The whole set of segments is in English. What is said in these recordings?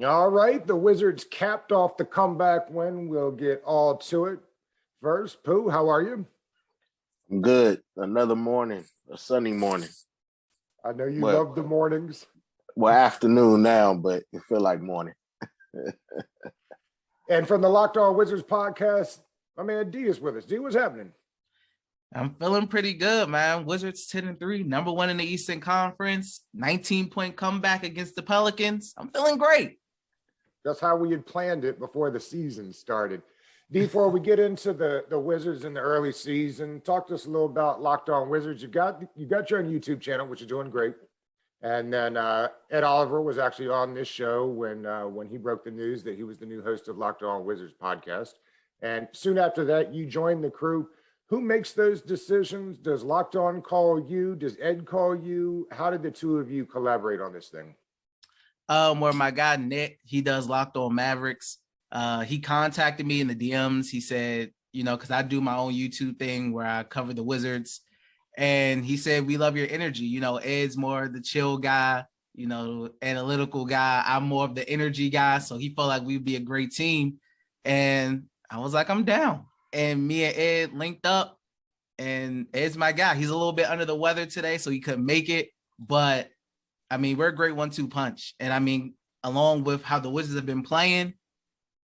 All right, the Wizards capped off the comeback win. We'll get all to it. First, Pooh, how are you? I'm good. Another morning, a sunny morning. I know you Well, love the mornings. afternoon now, but it feel like morning. And from the Locked On Wizards podcast, my man D is with us. D, what's happening? I'm feeling pretty good, man. Wizards 10-3, number one in the Eastern Conference, 19-point comeback against the Pelicans. I'm feeling great. That's how we had planned it before the season started. D, before we get into the Wizards in the early season, talk to us a little about Locked On Wizards. You got your own YouTube channel, which is doing great. And then Ed Oliver was actually on this show when he broke the news that he was the new host of Locked On Wizards podcast. And soon after that, you joined the crew. Who makes those decisions? Does Locked On call you? Does Ed call you? How did the two of you collaborate on this thing? Where my guy Nick, he does Locked On Mavericks. He contacted me in the DMs. He said, because I do my own YouTube thing where I cover the Wizards. And he said, we love your energy. Ed's more the chill guy, analytical guy. I'm more of the energy guy. So he felt like we'd be a great team. And I was like, I'm down. And me and Ed linked up, and Ed's my guy. He's a little bit under the weather today, so he couldn't make it. But we're a great 1-2 punch. And along with how the Wizards have been playing,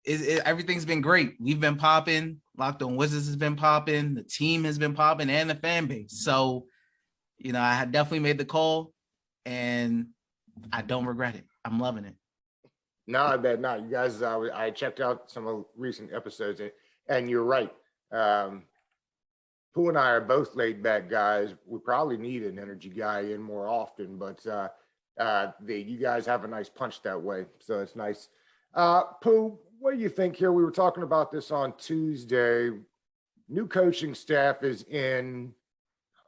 everything's been great. We've been popping. Locked On Wizards has been popping. The team has been popping, and the fan base. So, I had definitely made the call, and I don't regret it. I'm loving it. No, I bet not. You guys, I checked out some of recent episodes, and you're right. Pooh and I are both laid back guys. We probably need an energy guy in more often, but you guys have a nice punch that way, so it's nice. Pooh, what do you think here? We were talking about this on Tuesday. New coaching staff is in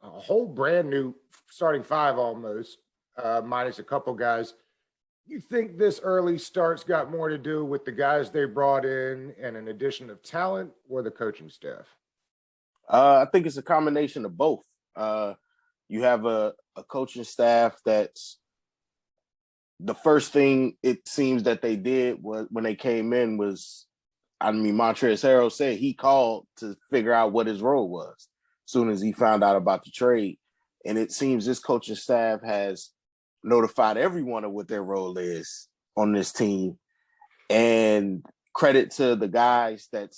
a whole brand new starting five almost, minus a couple guys. You think this early start's got more to do with the guys they brought in and an addition of talent, or the coaching staff? I think it's a combination of both. You have a coaching staff that's the first thing it seems that they did was when they came in was, Montrezl Harrell said he called to figure out what his role was as soon as he found out about the trade. And it seems this coaching staff has notified everyone of what their role is on this team. And credit to the guys that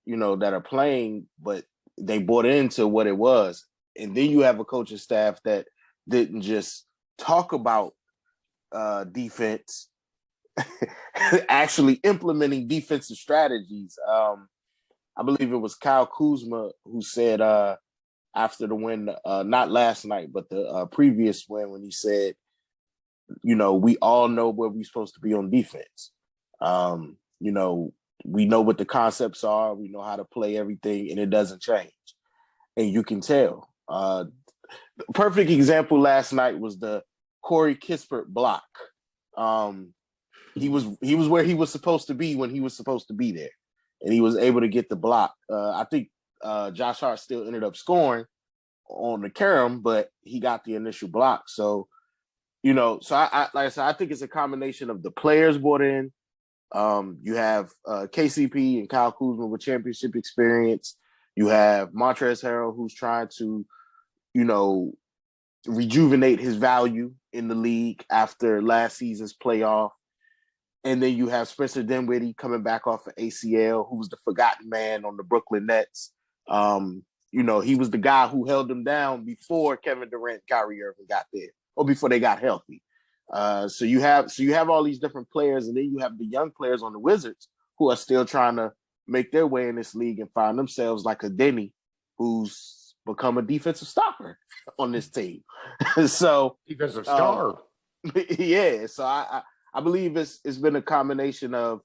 are playing, but they bought into what it was. And then you have a coaching staff that didn't just talk about defense, actually implementing defensive strategies. I believe it was Kyle Kuzma who said after the win, not last night, but the previous win, when he said, we all know where we're supposed to be on defense. We know what the concepts are. We know how to play everything, and it doesn't change. And you can tell. The perfect example last night was the Corey Kispert block. He was where he was supposed to be when he was supposed to be there, and he was able to get the block. I think Josh Hart still ended up scoring on the carom, but he got the initial block. So, I like I said, I think it's a combination of the players brought in. You have KCP and Kyle Kuzma with championship experience. You have Montrezl Harrell, who's trying to, rejuvenate his value in the league after last season's playoff. And then you have Spencer Dinwiddie coming back off of ACL, who was the forgotten man on the Brooklyn Nets. He was the guy who held them down before Kevin Durant and Kyrie Irving got there, or before they got healthy. So you have all these different players, and then you have the young players on the Wizards who are still trying to make their way in this league and find themselves, like a Denny, who's become a defensive stopper on this team. So defensive star. Yeah. So I believe it's been a combination of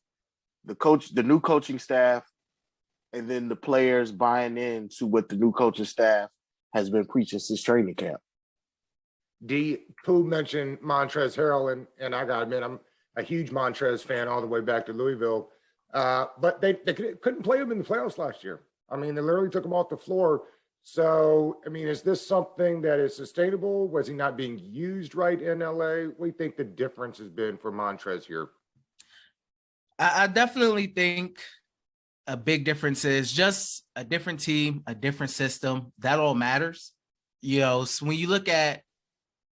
the new coaching staff, and then the players buying into what the new coaching staff has been preaching since training camp. Pooh mentioned Montrezl Harrell, and I gotta admit, I'm a huge Montrez fan all the way back to Louisville. But they couldn't play him in the playoffs last year. They literally took him off the floor. So, is this something that is sustainable? Was he not being used right in LA? What do you think the difference has been for Montrez here? I definitely think a big difference is just a different team, a different system. That all matters. So when you look at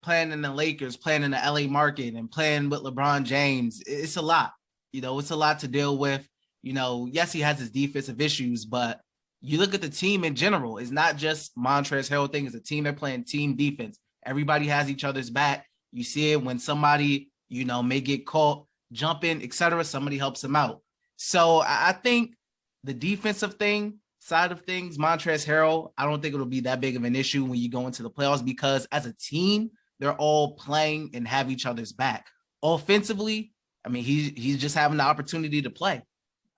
playing in the Lakers, playing in the LA market, and playing with LeBron James, it's a lot. It's a lot to deal with. Yes, he has his defensive issues, but you look at the team in general. It's not just Montrezl Harrell thing. It's a team. They're playing team defense. Everybody has each other's back. You see it when somebody, may get caught jumping, etc. Somebody helps them out. So I think the defensive side of things, Montrezl Harrell, I don't think it'll be that big of an issue when you go into the playoffs because as a team, they're all playing and have each other's back. Offensively, I mean, he's just having the opportunity to play,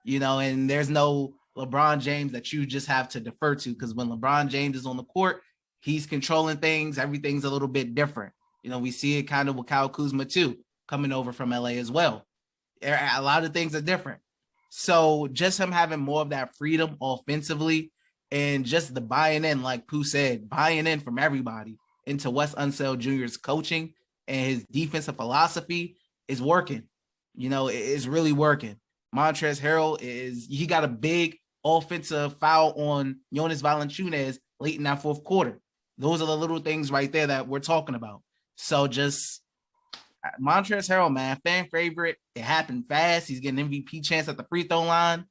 and there's no LeBron James that you just have to defer to because when LeBron James is on the court, he's controlling things. Everything's a little bit different. We see it kind of with Kyle Kuzma too, coming over from LA as well. A lot of things are different. So just him having more of that freedom offensively and just the buying in, like Pooh said, buying in from everybody into Wes Unseld Jr.'s coaching and his defensive philosophy is working. It's really working. Montrezl Harrell he got a big offensive foul on Jonas Valanciunas late in that fourth quarter. Those are the little things right there that we're talking about. So just Montrezl Harrell, man, fan favorite. It happened fast. He's getting MVP chance at the free throw line.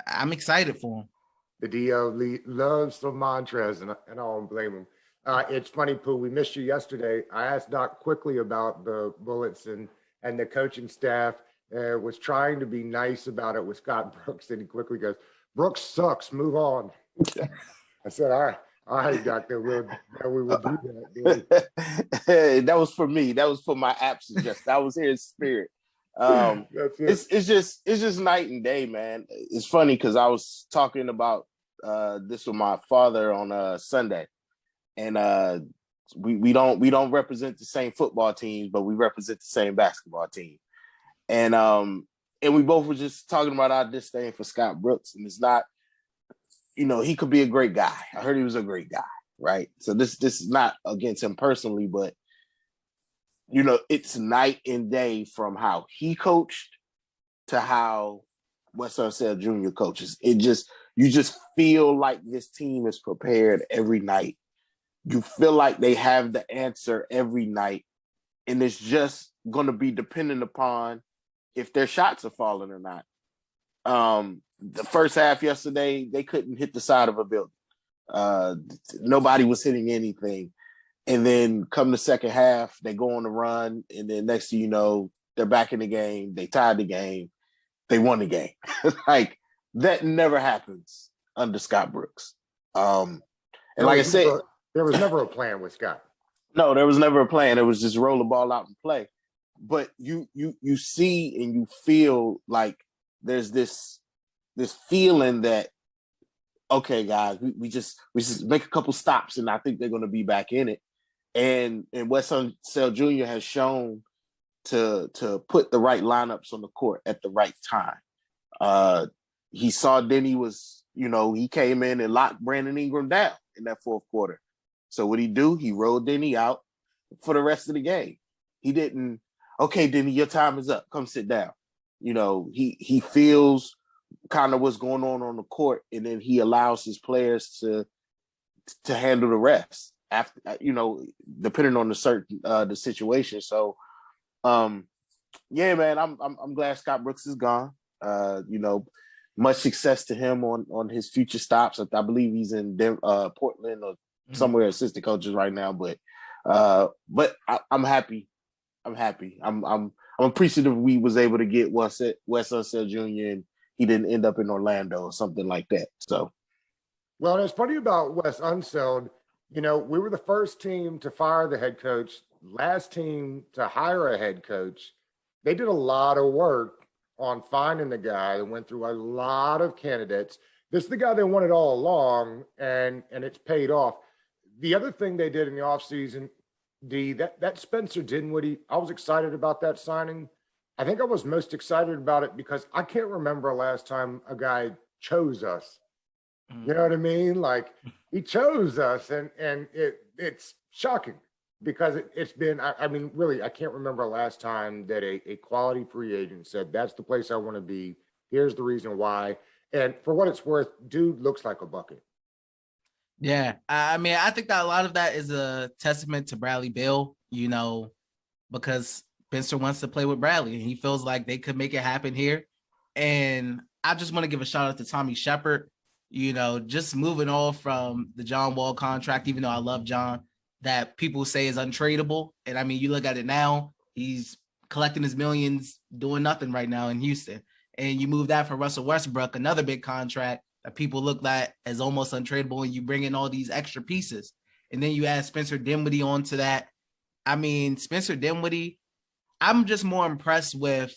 I'm excited for him. The DO loves some Montrez, and I don't blame him. It's funny, Pooh, we missed you yesterday. I asked Doc quickly about the Bullets and the coaching staff. Was trying to be nice about it with Scott Brooks, and he quickly goes, Brooks sucks, move on. I said, all right, Doctor, we will do that. That was for me. That was for my absence. Just I was here in spirit. It's just night and day, man. It's funny because I was talking about this with my father on Sunday, and we don't represent the same football teams, but we represent the same basketball team, and we both were just talking about our disdain for Scott Brooks, and it's not, he could be a great guy. I heard he was a great guy, right? So this is not against him personally, but it's night and day from how he coached to how Wes Unseld Jr. coaches. You just feel like this team is prepared every night. You feel like they have the answer every night. And it's just going to be dependent upon if their shots are falling or not. The first half yesterday, they couldn't hit the side of a building. Nobody was hitting anything. And then come the second half, they go on the run. And then next thing you know, they're back in the game. They tied the game. They won the game. Like, that never happens under Scott Brooks. And like I said, there was never a plan with Scott. No, there was never a plan. It was just roll the ball out and play. But you see and you feel like there's this feeling that, okay, guys, we just make a couple stops and I think they're going to be back in it. And Wes Unseld Jr. has shown to put the right lineups on the court at the right time. He saw Denny was, he came in and locked Brandon Ingram down in that fourth quarter. So what he do? He rolled Denny out for the rest of the game. He didn't, okay, Denny, your time is up. Come sit down. He feels kind of what's going on the court, and then he allows his players to handle the rest after, depending on the situation. So, yeah, man, I'm glad Scott Brooks is gone. Much success to him on his future stops. I believe he's in Portland or somewhere assistant coaches right now, but I'm happy. I'm appreciative we was able to get Wes Unseld Jr. and he didn't end up in Orlando or something like that. So, well, and it's funny about Wes Unseld. We were the first team to fire the head coach, last team to hire a head coach. They did a lot of work on finding the guy. They went through a lot of candidates. This is the guy they wanted all along, and it's paid off. The other thing they did in the offseason, that Spencer Dinwiddie, I was excited about that signing. I think I was most excited about it because I can't remember last time a guy chose us. You know what I mean? Like, he chose us, and it's shocking. because it's been, I mean, really, I can't remember last time that a quality free agent said, that's the place I want to be. Here's the reason why. And for what it's worth, dude looks like a bucket. Yeah, I mean, I think that a lot of that is a testament to Bradley Beal, because Spencer wants to play with Bradley and he feels like they could make it happen here. And I just want to give a shout out to Tommy Shepard, just moving on from the John Wall contract, even though I love John, that people say is untradeable. And I mean, you look at it now, he's collecting his millions, doing nothing right now in Houston. And you move that for Russell Westbrook, another big contract that people look at as almost untradeable, and you bring in all these extra pieces. And then you add Spencer Dinwiddie onto that. I mean, Spencer Dinwiddie, I'm just more impressed with,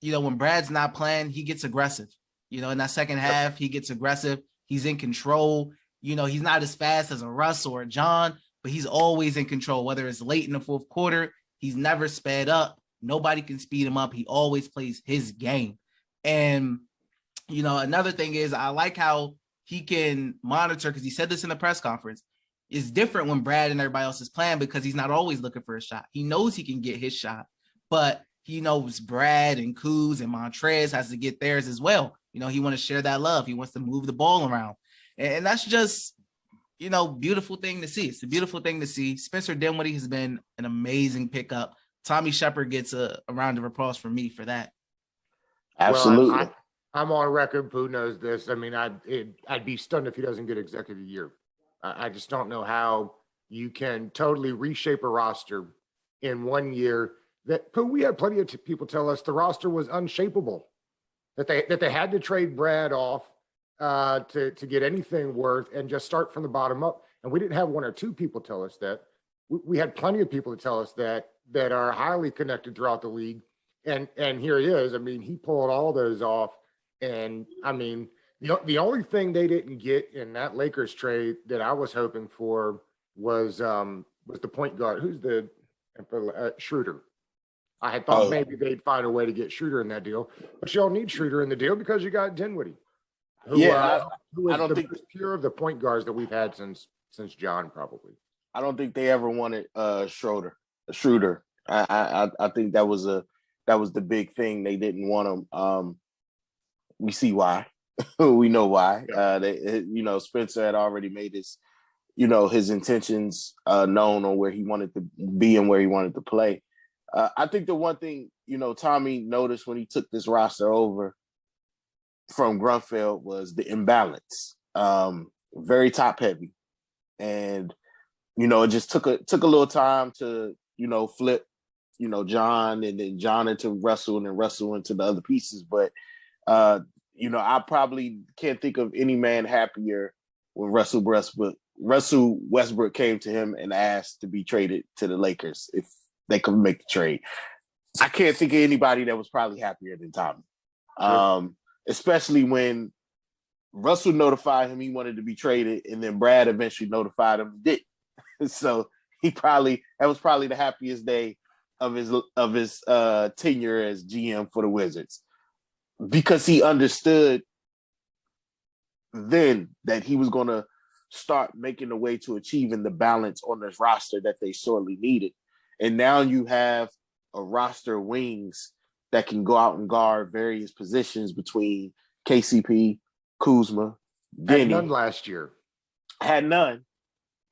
when Brad's not playing, he gets aggressive. In that second half, he gets aggressive. He's in control. He's not as fast as a Russ or a John, but he's always in control, whether it's late in the fourth quarter. He's never sped up. Nobody can speed him up. He always plays his game. And, another thing is I like how he can monitor, because he said this in the press conference. It's different when Brad and everybody else is playing because he's not always looking for a shot. He knows he can get his shot, but he knows Brad and Kuz and Montrez has to get theirs as well. He wants to share that love. He wants to move the ball around. And that's just, beautiful thing to see. It's a beautiful thing to see. Spencer Dinwiddie has been an amazing pickup. Tommy Shepard gets a round of applause from me for that. Absolutely. Well, I'm on record. Pooh knows this. I mean, I'd be stunned if he doesn't get executive of the year. I just don't know how you can totally reshape a roster in 1 year. That Pooh, we had plenty of people tell us the roster was unshapeable, that they had to trade Brad off to get anything worth and just start from the bottom up. And we didn't have one or two people tell us that. We had plenty of people to tell us that are highly connected throughout the league. And here he is. I mean, he pulled all those off. And I mean, the only thing they didn't get in that Lakers trade that I was hoping for was the point guard. Who's the Schroeder? I had thought maybe they'd find a way to get Schroeder in that deal, but you don't need Schroeder in the deal because you got Dinwiddie, who is I don't think pure of the point guards that we've had since John probably. I don't think they ever wanted Schroeder. I think that was the big thing. They didn't want him. We see why. We know why. Yeah. Spencer had already made his intentions known on where he wanted to be and where he wanted to play. I think the one thing, Tommy noticed when he took this roster over from Grunfeld was the imbalance. Very top heavy. And, it just took a little time to, flip, John and then John into Russell and then Russell into the other pieces. But, I probably can't think of any man happier when Russell Westbrook came to him and asked to be traded to the Lakers if they could make the trade. I can't think of anybody that was probably happier than Tommy. Sure. Especially when Russell notified him he wanted to be traded, and then Brad eventually notified him he did. So that was probably the happiest day of his tenure as GM for the Wizards, because he understood then that he was going to start making the way to achieving the balance on this roster that they sorely needed. And now you have a roster of wings that can go out and guard various positions between KCP, Kuzma, Denny. Had none last year. Had none.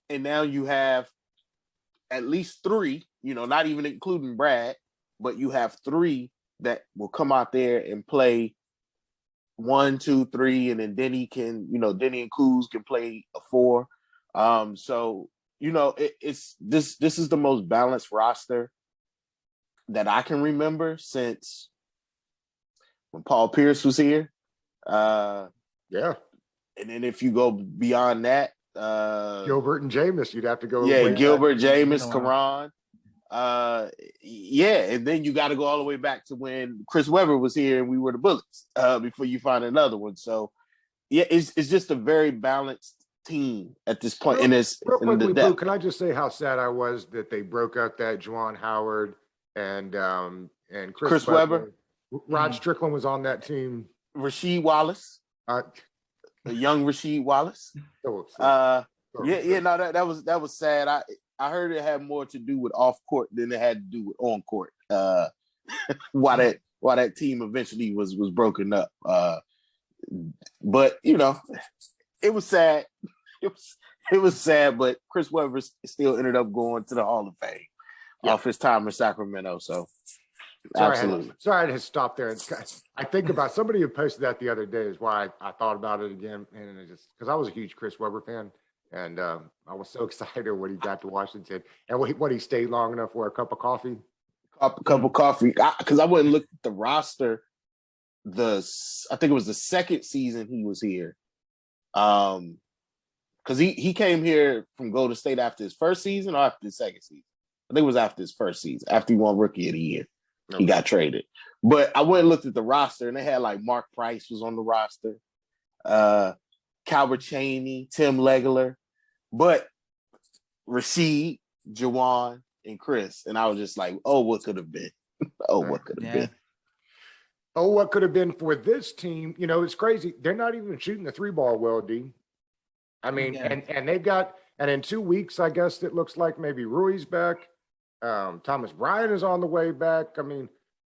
And now you have at least three, not even including Brad, but you have three that will come out there and play 1, 2, 3, and then Denny and Kuz can play a 4. So it's this is the most balanced roster that I can remember since when Paul Pierce was here. Yeah. And then if you go beyond that, Gilbert and Jameis, you'd have to go. Yeah, Gilbert, Jameis, Karan. And then you got to go all the way back to when Chris Webber was here and we were the Bullets before you find another one. So yeah, it's just a very balanced team at this point. Real quickly, Boo, can I just say how sad I was that they broke up that Juwan Howard and Chris Webber. Rod Strickland was on that team. Rasheed Wallace, the young Rasheed Wallace. That was sad. I heard it had more to do with off court than it had to do with on court. Why that team eventually was broken up. But you know, it was sad. It was sad, but Chris Webber still ended up going to the Hall of Fame off his time in Sacramento. So absolutely. Sorry I had to stop there. I think about somebody who posted that the other day is why I thought about it again. And it just because I was a huge Chris Webber fan. And I was so excited when he got to Washington and what he stayed long enough for a cup of coffee. A cup of coffee. Because I wouldn't look at the roster. I think it was the second season he was here. Because he came here from Golden State after his first season or after his second season. I think it was after his first season, after he won Rookie of the Year. Okay. He got traded. But I went and looked at the roster, and they had like Mark Price was on the roster, Calbert Chaney, Tim Legler, but Rasheed, Jawan, and Chris. And I was just like, oh, what could have been? What could have been? Oh, what could have been for this team? You know, it's crazy. They're not even shooting the three ball well, D. I mean, and they've got, and in 2 weeks, I guess it looks like maybe Rui's back. Thomas Bryant is on the way back. I mean,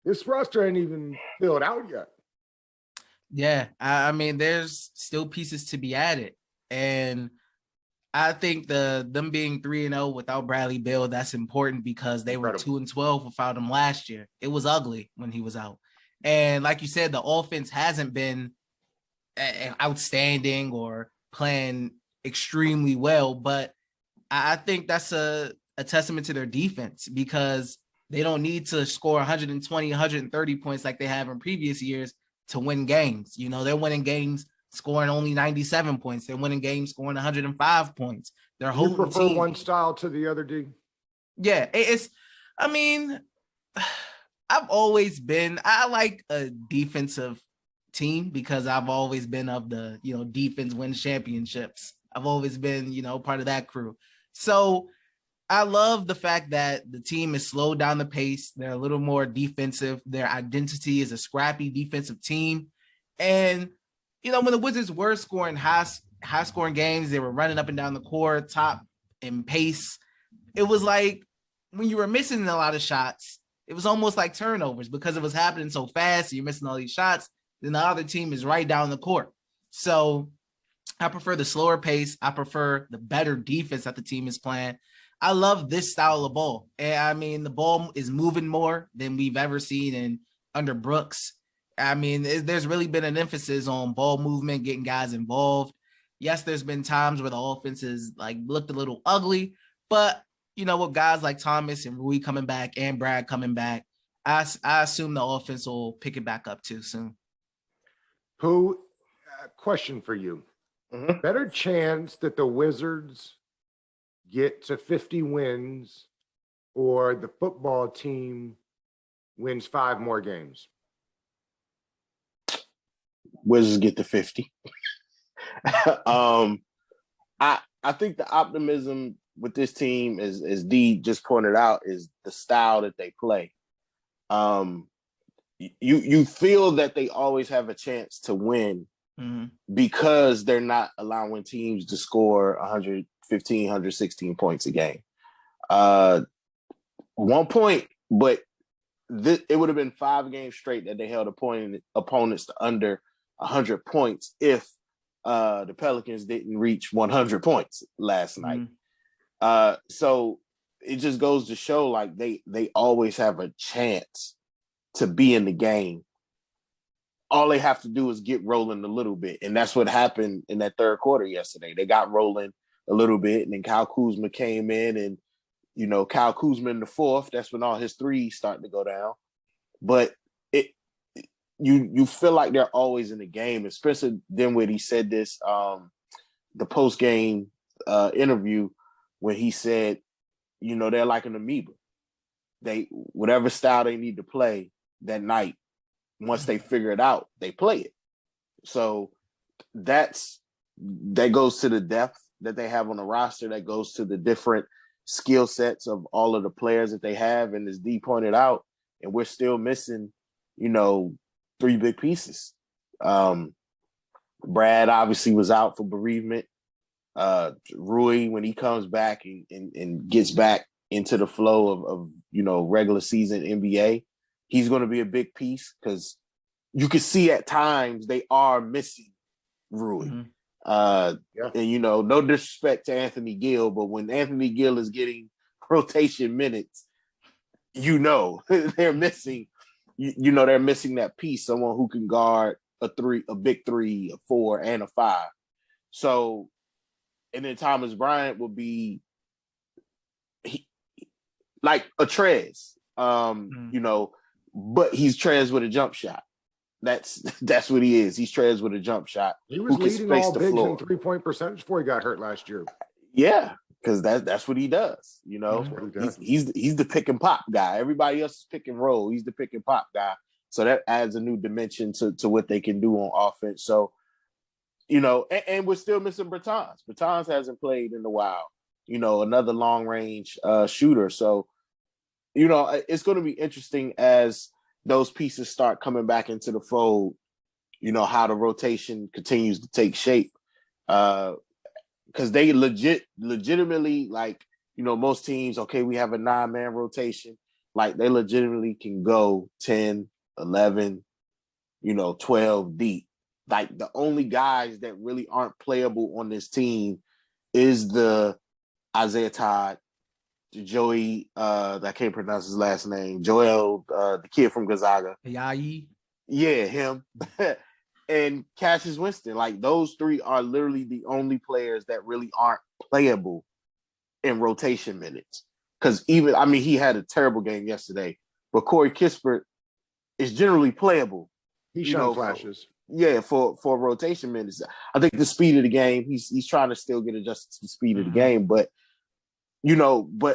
this roster ain't even filled out yet. Yeah, I mean, there's still pieces to be added, and I think them being 3-0 without Bradley Beal, that's important because they were 2-12 without him last year. It was ugly when he was out, and like you said, the offense hasn't been outstanding or playing extremely well, but I think that's a testament to their defense because they don't need to score 120, 130 points like they have in previous years to win games. You know, they're winning games scoring only 97 points. They're winning games scoring 105 points. They're holding you prefer one style to the other, D? Yeah, I mean, I like a defensive team because I've always been of the, defense wins championships. I've always been, part of that crew. So I love the fact that the team is slowed down the pace. They're a little more defensive. Their identity is a scrappy defensive team. And, when the Wizards were scoring high scoring games, they were running up and down the court, top in pace. It was like when you were missing a lot of shots, it was almost like turnovers because it was happening so fast. You're missing all these shots. Then the other team is right down the court. So I prefer the slower pace. I prefer the better defense that the team is playing. I love this style of ball. And I mean, the ball is moving more than we've ever seen under Brooks. I mean, there's really been an emphasis on ball movement, getting guys involved. Yes, there's been times where the offense has looked a little ugly, but with guys like Thomas and Rui coming back and Brad coming back, I assume the offense will pick it back up too soon. Pooh, question for you. Mm-hmm. Better chance that the Wizards get to 50 wins or the football team wins 5 more games? Wizards get to 50. I think the optimism with this team is, as D just pointed out, is the style that they play. You feel that they always have a chance to win because they're not allowing teams to score 115, 116 points a game. 1 point, but it would have been 5 games straight that they held opponents to under 100 points if the Pelicans didn't reach 100 points last night. So it just goes to show they always have a chance to be in the game. All they have to do is get rolling a little bit. And that's what happened in that third quarter yesterday. They got rolling a little bit, and then Kyle Kuzma came in, and Kyle Kuzma in the fourth, that's when all his threes starting to go down. But you feel like they're always in the game. And Spencer Dinwiddie said this the post-game interview when he said, they're like an amoeba. Whatever style they need to play that night, once they figure it out, they play it. So that goes to the depth that they have on the roster. That goes to the different skill sets of all of the players that they have. And as D pointed out, and we're still missing, 3 big pieces. Brad obviously was out for bereavement. Rui, when he comes back and gets back into the flow of regular season NBA, he's going to be a big piece because you can see at times they are missing Rui. Mm-hmm. And no disrespect to Anthony Gill, but when Anthony Gill is getting rotation minutes, they're missing. They're missing that piece, someone who can guard a big three, a four, and a five. So, and then Thomas Bryant will be like a Trez, but he's Trez with a jump shot. That's what he is. He's Trez with a jump shot. He was who can leading space all the bigs floor. in 3-point percentage before he got hurt last year. Yeah, because that's what he does. He's the pick and pop guy. Everybody else is pick and roll. He's the pick and pop guy. So that adds a new dimension to what they can do on offense. So, and we're still missing Bertans. Bertans hasn't played in a while. Another long range shooter. So, it's going to be interesting as those pieces start coming back into the fold, how the rotation continues to take shape. Because they legitimately, like, most teams, okay, we have a 9-man rotation. Like, they legitimately can go 10, 11, 12 deep. Like, the only guys that really aren't playable on this team is the Isaiah Todd, Joey, I can't pronounce his last name, Joel, the kid from Gonzaga. Yayi. Yeah, him. And Cassius Winston. Like, those three are literally the only players that really aren't playable in rotation minutes. Because he had a terrible game yesterday, but Corey Kispert is generally playable. He's shown flashes. For rotation minutes. I think the speed of the game, he's trying to still get adjusted to the speed of the game, but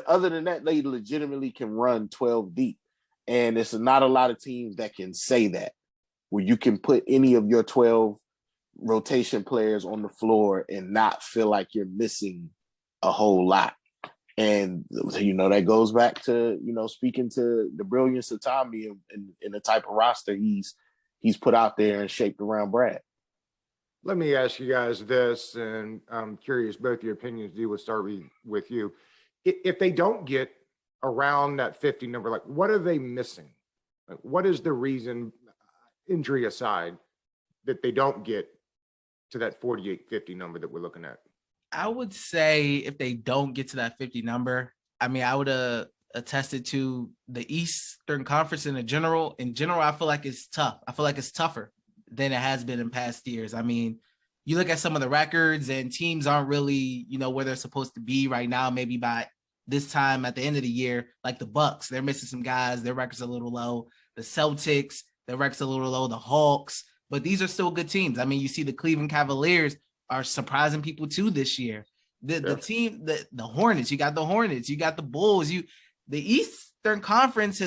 other than that, they legitimately can run 12 deep. And it's not a lot of teams that can say that, where you can put any of your 12 rotation players on the floor and not feel like you're missing a whole lot. And, that goes back to, speaking to the brilliance of Tommy and the type of roster he's put out there and shaped around Brad. Let me ask you guys this, and I'm curious, both your opinions. D, we'll start with you. If they don't get around that 50 number, like, what are they missing? Like, what is the reason, injury aside, that they don't get to that 48-50 number that we're looking at? I would say if they don't get to that 50 number, I would attest it to the Eastern Conference in general. In general, I feel like it's tough. I feel like it's tougher than it has been in past years. You look at some of the records and teams aren't really, where they're supposed to be right now. Maybe by this time at the end of the year, like the Bucks, they're missing some guys. Their record's a little low. The Celtics, their record's a little low. The Hawks, but these are still good teams. You see the Cleveland Cavaliers are surprising people too this year. The team, the Hornets, you got the Hornets, you got the Bulls. The Eastern Conference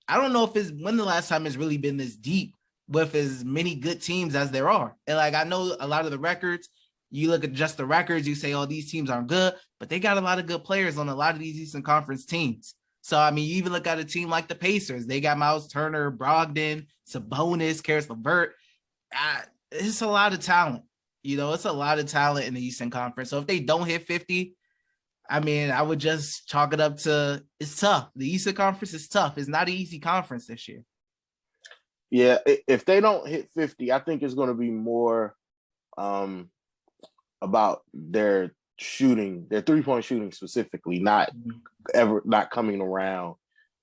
I don't know when the last time it's really been this deep with as many good teams as there are. And I know a lot of the records, you look at just the records, you say, oh, these teams aren't good, but they got a lot of good players on a lot of these Eastern Conference teams. So, you even look at a team like the Pacers. They got Miles Turner, Brogdon, Sabonis, Karis LeVert. It's a lot of talent. It's a lot of talent in the Eastern Conference. So if they don't hit 50, I would just chalk it up to it's tough. The Eastern Conference is tough. It's not an easy conference this year. Yeah, if they don't hit 50, I think it's going to be more about their shooting, their 3-point shooting specifically, not coming around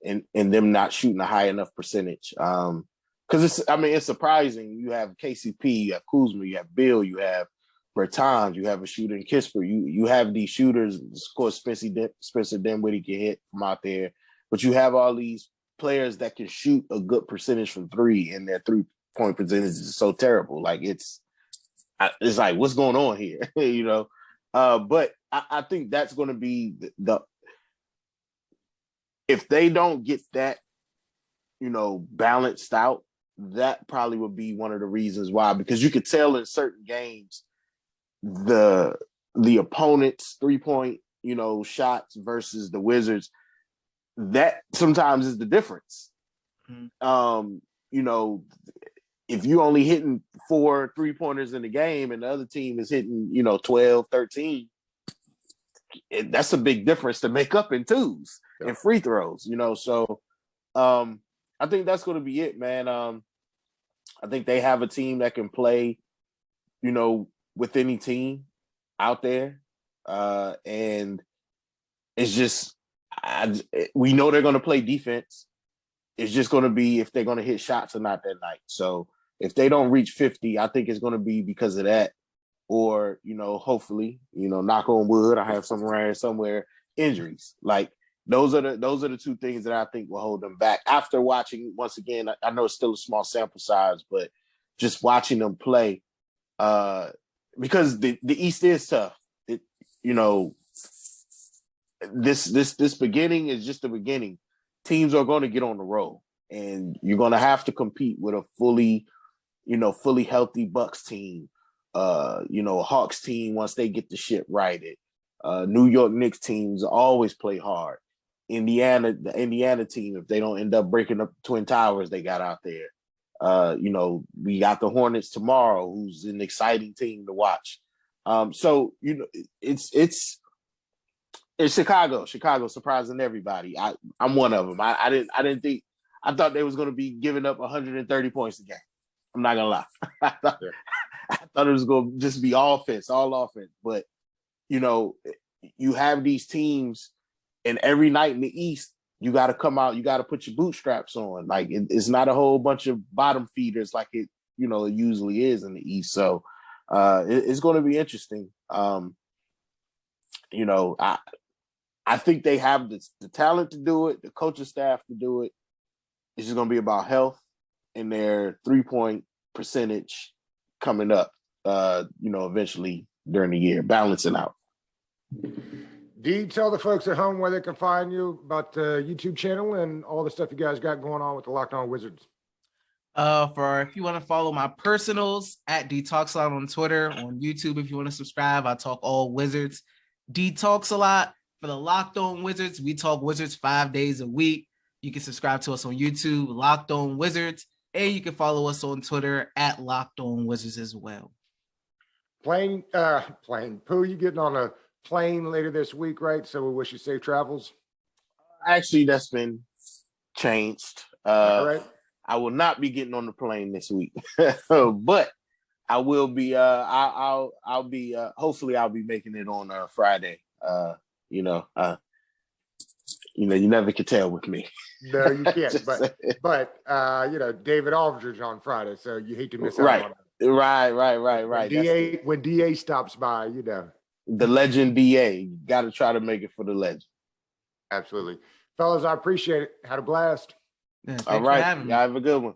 and them not shooting a high enough percentage. Because it's surprising. You have KCP, you have Kuzma, you have Bill, you have Bertans, you have a shooter in Kispert. You have these shooters. Of course, Spencer Dinwiddie can hit from out there, but you have all these players that can shoot a good percentage from three, and their 3-point percentage is so terrible. Like, it's like, what's going on here? But I think that's going to be the if they don't get that, balanced out, that probably would be one of the reasons why, because you could tell in certain games the opponent's 3-point, shots versus the Wizards, that sometimes is the difference. Mm-hmm. If you only hitting 4 3-pointers in the game and the other team is hitting, 12, 13, that's a big difference to make up in twos and free throws, you know. So I think that's going to be it, man. I think they have a team that can play, you know, with any team out there. And it's just, we know they're going to play defense. It's just going to be if they're going to hit shots or not that night. So if they don't reach 50, I think it's going to be because of that. Or, you know, hopefully, you know, knock on wood, I have some around here somewhere, injuries. Like those are the two things that I think will hold them back. After watching, once again, I know it's still a small sample size, but just watching them play, because the East is tough. You know, this beginning is just the beginning. Teams are going to get on the roll, and you're going to have to compete with a fully healthy Bucks team, you know, Hawks team once they get the shit righted. New York Knicks teams always play hard. The Indiana team, if they don't end up breaking up Twin Towers they got out there. You know, we got the Hornets tomorrow, who's an exciting team to watch. So, you know, it's Chicago surprising everybody. I'm one of them. I didn't think, I thought they was going to be giving up 130 points a game. I'm not gonna lie. I thought it was going to just be all offense. But, you know, you have these teams, and every night in the East, you got to come out, you got to put your bootstraps on. Like it's not a whole bunch of bottom feeders like it, you know, it usually is in the East. So it's going to be interesting. You know, I think they have the talent to do it, the coaching staff to do it. It's just going to be about health and their 3-point percentage coming up, you know, eventually during the year, balancing out. D, tell the folks at home where they can find you, about the YouTube channel and all the stuff you guys got going on with the Locked On Wizards. If you want to follow my personals, at D Talks a Lot on Twitter, on YouTube, if you want to subscribe, I talk all Wizards. D Talks a Lot. For the Locked On Wizards, we talk Wizards 5 days a week. You can subscribe to us on YouTube, Locked On Wizards, and you can follow us on Twitter at Locked On Wizards as well. Plane, Pooh, you getting on a plane later this week, right? So we wish you safe travels. Actually, that's been changed. All right. I will not be getting on the plane this week, but I will be. I'll be. Hopefully, I'll be making it on Friday. You know, you never can tell with me. No, you can't. but you know, David Aldridge on Friday, so you hate to miss out on it. Right. When DA stops by, you know, the legend DA. Got to try to make it for the legend. Absolutely, fellas. I appreciate it. Had a blast. Yeah, all right, y'all have a good one.